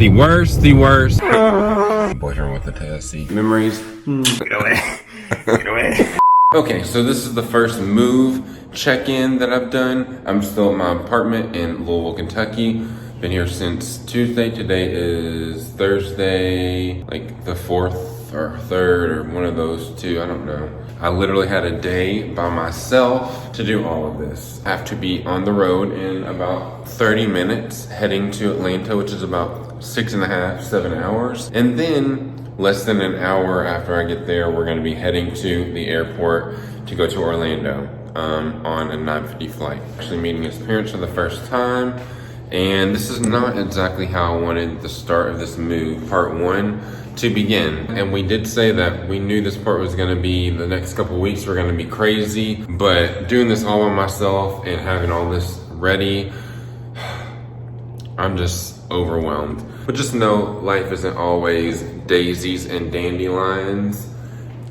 The worst. Boyfriend with the tail seat. Memories. Get away. Get away. Okay, so this is the first move check-in that I've done. I'm still at my apartment in Louisville, Kentucky. Been here since Tuesday. Today is Thursday, like the 4th or 3rd or one of those two, I don't know. I literally had a day by myself to do all of this. I have to be on the road in about 30 minutes, heading to Atlanta, which is about 6.5, 7 hours. And then less than an hour after I get there, we're gonna be heading to the airport to go to Orlando on a 9:50 flight. Actually meeting his parents for the first time. And this is not exactly how I wanted the start of this move, part 1, to begin. And we did say that we knew this part was gonna be, the next couple weeks were gonna be crazy, but doing this all by myself and having all this ready, I'm just overwhelmed. But just know life isn't always daisies and dandelions,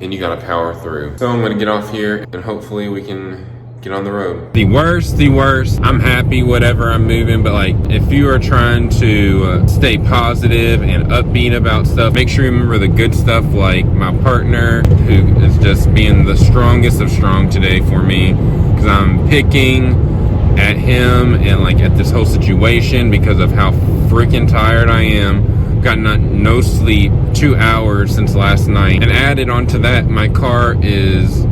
and you gotta power through. So I'm gonna get off here and hopefully we can get on the road. The worst. I'm happy, whatever, I'm moving, but like, if you are trying to stay positive and upbeat about stuff, make sure you remember the good stuff, like my partner, who is just being the strongest of strong today for me, because I'm picking at him and like at this whole situation because of how freaking tired I am. Got no sleep, 2 hours since last night, and added onto that, my car is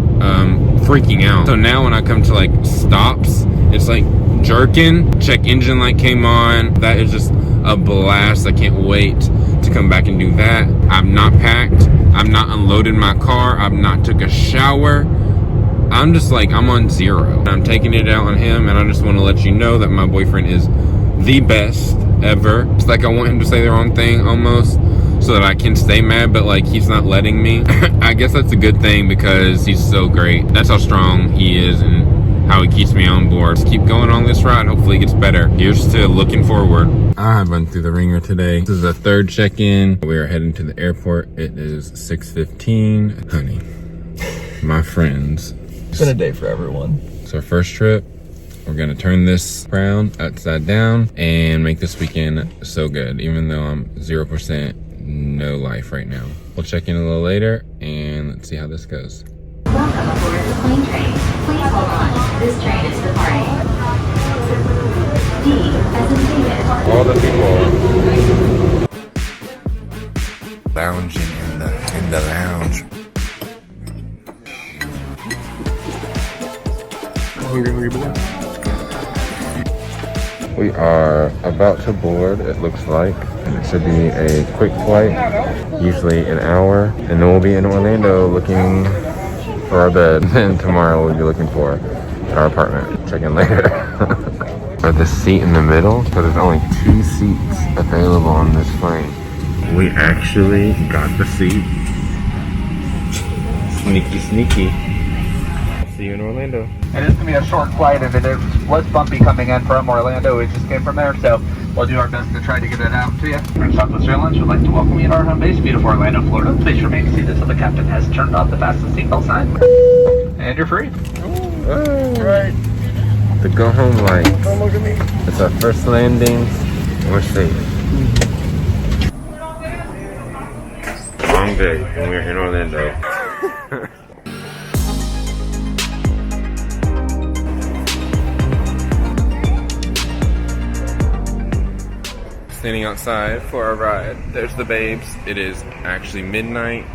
freaking out. So now when I come to like stops, it's like jerking. Check engine light came on. That is just a blast. I can't wait to come back and do that. I'm not packed. I'm not unloaded my car. I've not took a shower. I'm just like, I'm on 0. I'm taking it out on him, and I just want to let you know that my boyfriend is the best ever. It's like I want him to say the wrong thing almost, so that I can stay mad, but like he's not letting me. I guess that's a good thing because he's so great. That's how strong he is and how he keeps me on board. Just keep going on this ride. Hopefully it gets better. Here's to looking forward. I run through the ringer today. This is the 3rd check-in. We are heading to the airport. It is 6:15. Honey, my friends. It's been a day for everyone. It's our first trip. We're gonna turn this around upside down and make this weekend so good, even though I'm 0% no life right now. We'll check in a little later and let's see how this goes. Welcome aboard the plane train. Please hold on. This train is departing. D as in David. All the people lounging in the lounge. We are about to board, it looks like. It should be a quick flight, usually an hour. And then we'll be in Orlando looking for our bed. And tomorrow we'll be looking for our apartment. Check in later. Or the seat in the middle, so there's only 2 seats available on this plane. We actually got the seat. Sneaky. See you in Orlando. It is going to be a short flight, and it was bumpy coming in from Orlando. We just came from there, so we'll do our best to try to get it out to you. Southwest Airlines would like to welcome you to our home base, beautiful Orlando, Florida. Please remain seated until the captain has turned off the fasten seatbelt sign. And you're free. Right. The go home light. Don't look at me. It's our first landing. We're safe. Long day, and we're in Orlando. Standing outside for our ride. There's the babes. It is actually midnight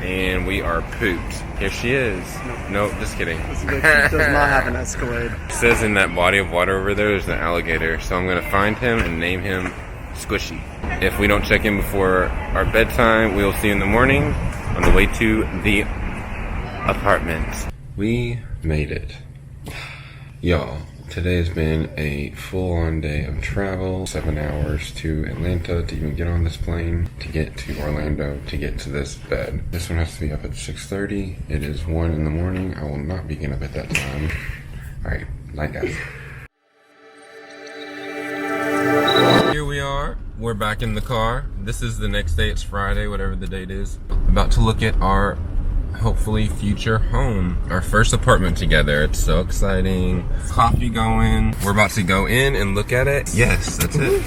and we are pooped. Here she is. Nope, just kidding. She does not have an Escalade. It says in that body of water over there's an alligator. So I'm gonna find him and name him Squishy. If we don't check in before our bedtime, we'll see you in the morning on the way to the apartment. We made it. Y'all, today has been a full-on day of travel. 7 hours to Atlanta to even get on this plane, to get to Orlando, to get to this bed. This one has to be up at 6:30. It is 1 in the morning. I will not be getting up at that time. All right, night guys. Here we are. We're back in the car. This is the next day. It's Friday, whatever the date is. About to look at our hopefully future home, our first apartment together. It's so exciting. Coffee going. We're about to go in and look at it. Yes, that's it.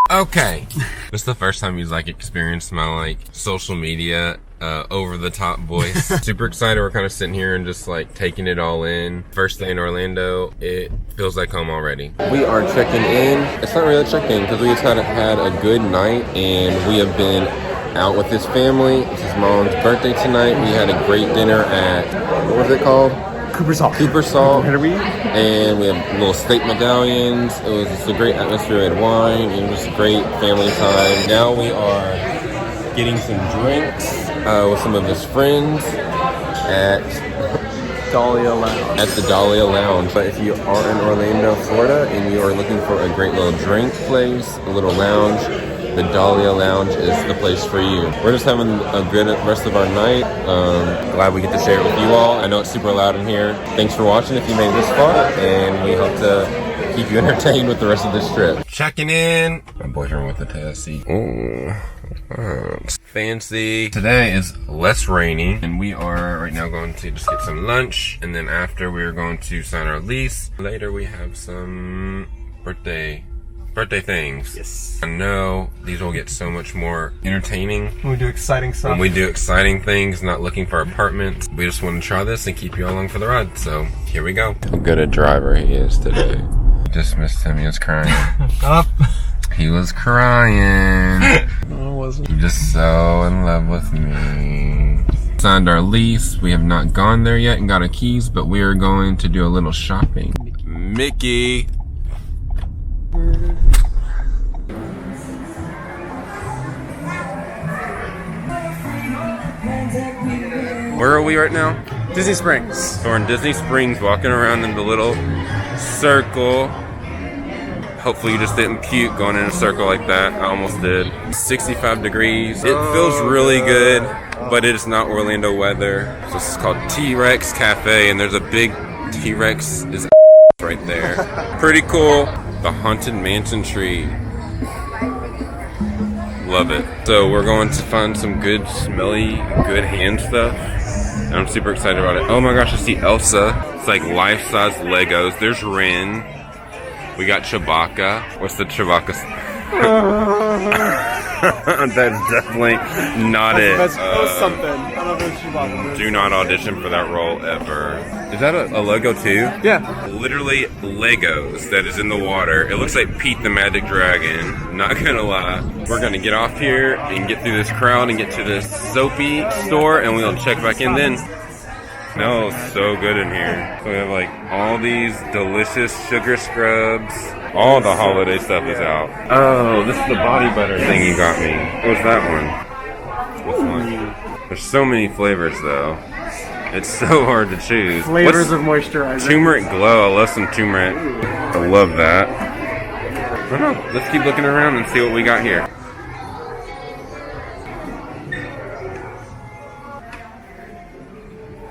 Okay. This is the first time he's like experienced my like social media over the top voice. Super excited. We're kind of sitting here and just like taking it all in. First day in Orlando. It feels like home already. We are checking in. It's not really a check-in because we just had a good night and we have been out with his family. It's his mom's birthday tonight. We had a great dinner at, what was it called? Cooper Salt. And we have little steak medallions. It was just a great atmosphere. We had wine. It was just a great family time. Now we are getting some drinks with some of his friends at Dahlia Lounge. At the Dahlia Lounge. But if you are in Orlando, Florida, and you are looking for a great little drink place, a little lounge, the Dahlia Lounge is the place for you. We're just having a good rest of our night. Glad we get to share it with you all. I know it's super loud in here. Thanks for watching if you made it this far, and we hope to keep you entertained with the rest of this trip. Checking in. My boyfriend with the Tennessee. Ooh, it's fancy. Today is less rainy, and we are right now going to just get some lunch, and then after we are going to sign our lease. Later we have some birthday things. Yes. I know these will get so much more entertaining When we do exciting stuff. when we do exciting things, not looking for apartments. We just want to try this and keep you along for the ride. So here we go. How good a driver he is today. Dismissed him. He was crying. Up. He was crying. No, it wasn't. You're just so in love with me. Signed our lease. We have not gone there yet and got our keys, but we are going to do a little shopping. Mickey. Where are we right now? Disney Springs. So we're in Disney Springs, walking around in the little circle. Hopefully you just didn't puke going in a circle like that. I almost did. 65 degrees. It feels really good, but it is not Orlando weather. So this is called T-Rex Cafe, and there's a big T-Rex is right there. Pretty cool. The Haunted Mansion tree. Love it. So we're going to find some good, smelly, good hand stuff. And I'm super excited about it. Oh my gosh, I see Elsa. It's like life-size Legos. There's Rin. We got Chewbacca. What's the Chewbacca? That's definitely not it. That was something. I don't know if it's Chewbacca. Do not audition for that role ever. Is that a logo too? Yeah. Literally Legos that is in the water. It looks like Pete the Magic Dragon. Not gonna lie. We're gonna get off here and get through this crowd and get to this soapy store, and we'll check back in then. No, so good in here. So we have like all these delicious sugar scrubs. All the holiday stuff is out. Oh, this is the body butter thing you got me. What was that one? Which one? There's so many flavors though. It's so hard to choose. Flavors of moisturizer. Turmeric Glow. I love some turmeric. I love that. I don't know. Let's keep looking around and see what we got here.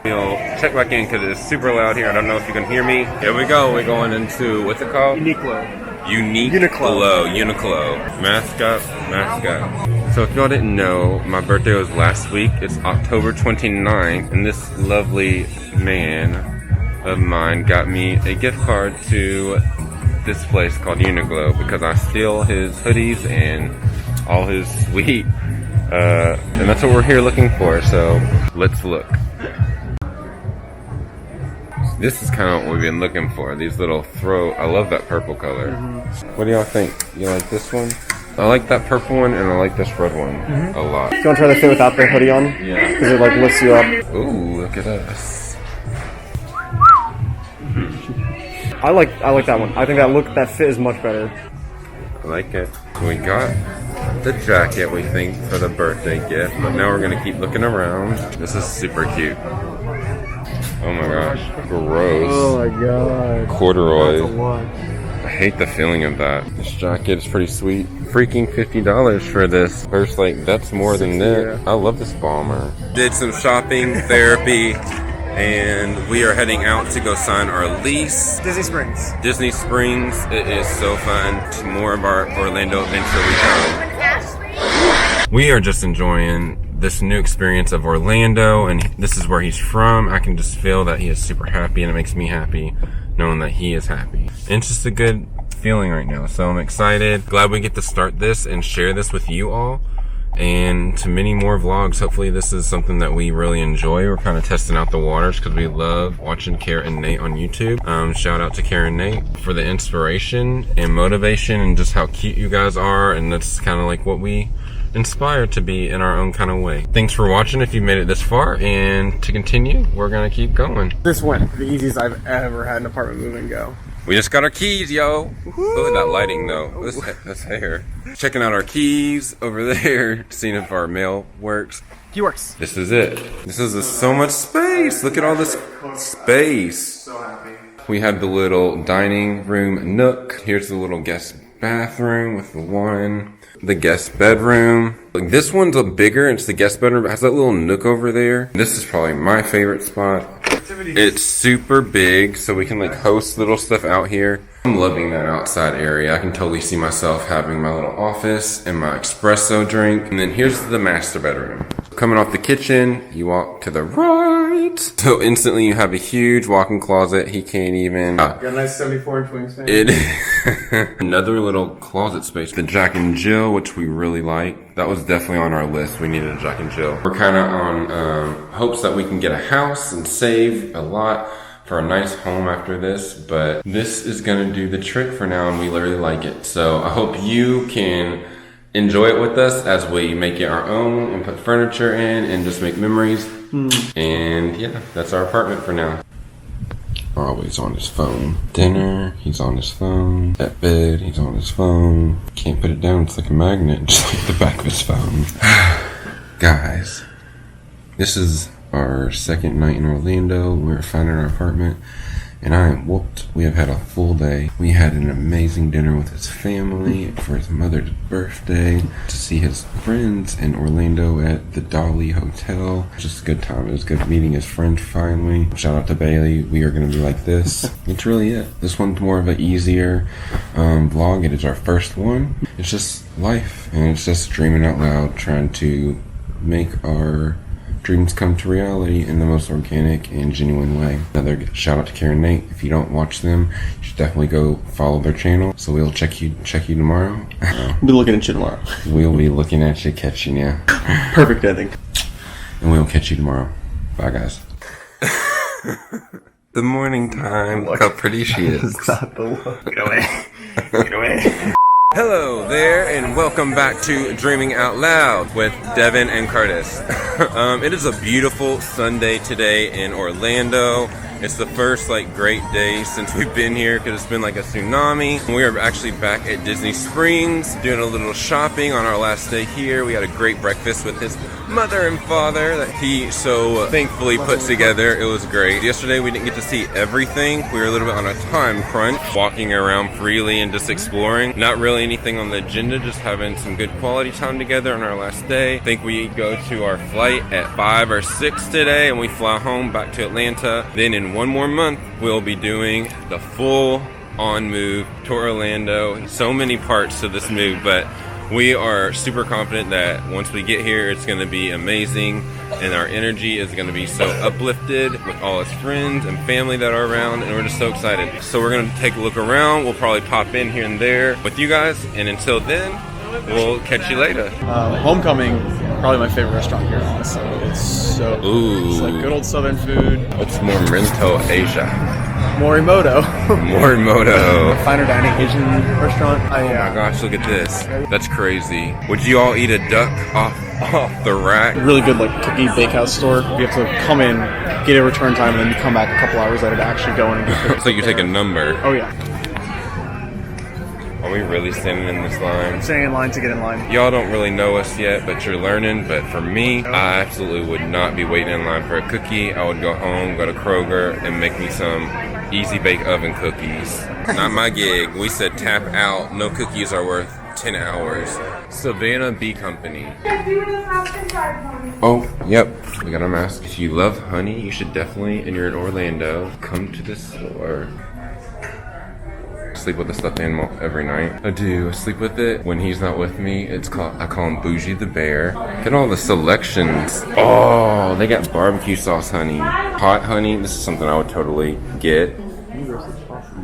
We'll check back in because it's super loud here. I don't know if you can hear me. Here we go. We're going into, what's it called? Uniqlo. Mascot. So if y'all didn't know, my birthday was last week. It's October 29th, and this lovely man of mine got me a gift card to this place called Uniqlo because I steal his hoodies and all his sweet, and that's what we're here looking for. So let's look. This is kind of what we've been looking for. These little I love that purple color. What do y'all think? You like this one? I like that purple one, and I like this red one a lot. You want to try the fit without the hoodie on? Yeah. Because it like lifts you up. Ooh, look at us. I like that one. I think that fit is much better. I like it. So we got the jacket, we think, for the birthday gift, but now we're gonna keep looking around. This is super cute. Oh my gosh, gross. Oh my god. Corduroy. That's a lot. I hate the feeling of that. This jacket is pretty sweet. Freaking $50 for this. First, like, that's more than that. I love this bomber. Did some shopping, therapy, and we are heading out to go sign our lease. Disney Springs. Disney Springs. It is so fun. More of our Orlando adventure we go. We are just enjoying this new experience of Orlando, and this is where he's from. I can just feel that he is super happy, and it makes me happy knowing that he is happy. And it's just a good feeling right now. So I'm excited. Glad we get to start this and share this with you all. And to many more vlogs. Hopefully this is something that we really enjoy. We're kind of testing out the waters because we love watching Kara and Nate on YouTube. Shout out to Kara and Nate for the inspiration and motivation and just how cute you guys are. And that's kind of like what we inspire to be in our own kind of way. Thanks for watching if you made it this far, and to continue, we're gonna keep going. This went the easiest I've ever had an apartment move and go. We just got our keys, yo. Look at that lighting though. That's hair. Checking out our keys over there, seeing if our mail works. Key works. This is it. This is so much space. Look at all this space. So happy. We have the little dining room nook. Here's the little guest bathroom with the guest bedroom. Like this one's a bigger, it's the guest bedroom. It has that little nook over there. This is probably my favorite spot. It's super big, so we can like host little stuff out here. I'm loving that outside area. I can totally see myself having my little office and my espresso drink. And then here's the master bedroom. Coming off the kitchen, you walk to the right. So instantly you have a huge walk-in closet. He can't even... Got a nice 74-inch wingspan. Another little closet space. The Jack and Jill, which we really like. That was definitely on our list. We needed a Jack and Jill. We're kind of on hopes that we can get a house and save a lot for a nice home after this, but this is gonna do the trick for now, and we really like it. So I hope you can enjoy it with us as we make it our own and put furniture in and just make memories. And yeah, that's our apartment for now. Always on his phone. Dinner, he's on his phone. At bed, he's on his phone. Can't put it down, it's like a magnet, just like the back of his phone. Guys, this is our second night in Orlando. We're finding our apartment, and I am whooped. We have had a full day. We had an amazing dinner with his family for his mother's birthday, to see his friends in Orlando at the Dolly Hotel. Just a good time. It was good meeting his friend finally. Shout out to Bailey. We are going to be like this. It's really it. This one's more of an easier vlog. It is our first one. It's just life, and it's just dreaming out loud, trying to make our dreams come to reality in the most organic and genuine way. Another shout out to Karen and Nate. If you don't watch them, you should definitely go follow their channel. So we'll check you tomorrow. We'll be looking at you tomorrow. We'll be looking at you, catching you. Perfect ending. And we'll catch you tomorrow. Bye, guys. The morning time. Look how pretty she is. Not the look. Get away. Get away. Hello there, and welcome back to Dreaming Out Loud with Devin and Curtis. It is a beautiful Sunday today in Orlando. It's the first great day since we've been here because it's been like a tsunami. We are actually back at Disney Springs doing a little shopping on our last day here. We had a great breakfast with his mother and father that he so thankfully put together. It was great. Yesterday we didn't get to see everything. We were a little bit on a time crunch, walking around freely and just exploring. Not really anything on the agenda, just having some good quality time together on our last day. I think we go to our flight at 5 or 6 today, and we fly home back to Atlanta. Then in one more month, we'll be doing the full on move to Orlando. So many parts to this move, but we are super confident that once we get here, it's going to be amazing, and our energy is going to be so uplifted with all his friends and family that are around, and we're just so excited. So we're going to take a look around. We'll probably pop in here and there with you guys, and until then, we'll catch you later. Homecoming, probably my favorite restaurant here, honestly. It's it's like good old Southern food. What's Morimoto Asia? Morimoto. Morimoto. Finer dining Asian restaurant. Oh my gosh, look at this. That's crazy. Would you all eat a duck off the rack? Really good cookie bakehouse store. You have to come in, get a return time, and then you come back a couple hours later to actually go in and get cookies. It's like you take a number. Oh yeah. Are we really standing in this line? Standing in line to get in line. Y'all don't really know us yet, but you're learning. But for me, I absolutely would not be waiting in line for a cookie. I would go home, go to Kroger, and make me some easy bake oven cookies. Not my gig. We said tap out. No cookies are worth 10 hours. Savannah Bee Company. Oh, yep. We got our mask. If you love honey, you should definitely, and you're in Orlando, come to this store. Sleep with a stuffed animal every night. I do. I sleep with it when he's not with me. I call him Bougie the Bear. Look at all the selections. Oh, they got barbecue sauce honey. Hot honey. This is something I would totally get.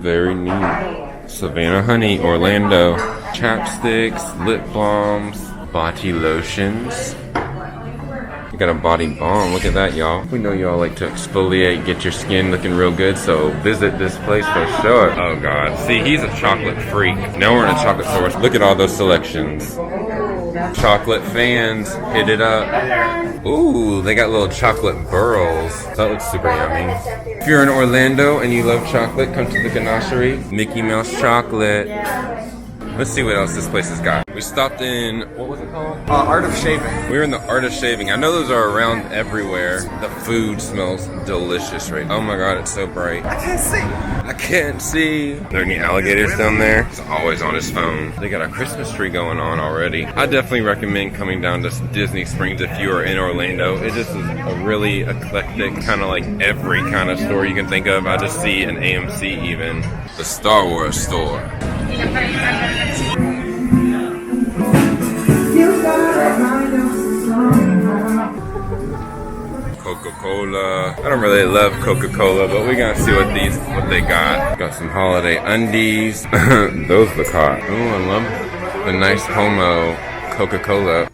Very neat. Savannah Honey, Orlando. Chapsticks, lip balms, body lotions. You got a body balm. Look at that, y'all. We know y'all like to exfoliate, get your skin looking real good, so visit this place for sure. Oh God. See, he's a chocolate freak. Now we're in a chocolate store. Look at all those selections. Chocolate fans, hit it up. Ooh, they got little chocolate burls. That looks super yummy. If you're in Orlando and you love chocolate, come to the Ganachery. Mickey Mouse chocolate. Let's see what else this place has got. We stopped in, what was it called? Art of Shaving. We were in the Art of Shaving. I know those are around everywhere. The food smells delicious right now. Oh my God, it's so bright. I can't see. I can't see. Are there any alligators down there? He's always on his phone. They got a Christmas tree going on already. I definitely recommend coming down to Disney Springs if you are in Orlando. It just is a really eclectic, kind of like every kind of store you can think of. I just see an AMC even. The Star Wars store. Coca-Cola. I don't really love Coca-Cola, but we're gonna see what they got. Got some holiday undies. Those look hot. Ooh, I love the nice Homo Coca-Cola.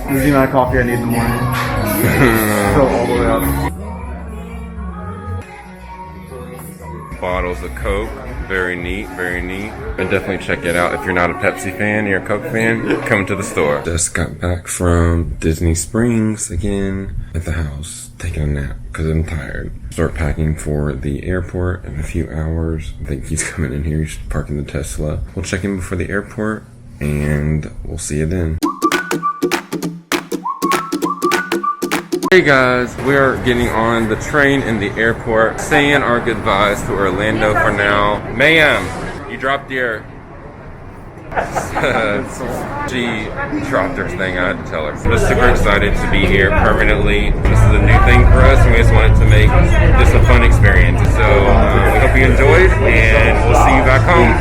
This is the amount of coffee I need in the morning. Fill all the way up. Bottles of Coke. Very neat, very neat. And definitely check it out. If you're not a Pepsi fan, you're a Coke fan, come to the store. Just got back from Disney Springs again at the house, taking a nap because I'm tired. Start packing for the airport in a few hours. I think he's coming in here. He's parking the Tesla. We'll check in before the airport and we'll see you then. Hey guys, we are getting on the train in the airport, saying our goodbyes to Orlando for now. Ma'am, you dropped your... She dropped her thing, I had to tell her. I'm just super excited to be here permanently. This is a new thing for us, and we just wanted to make this a fun experience. So we hope you enjoyed, and we'll see you back home.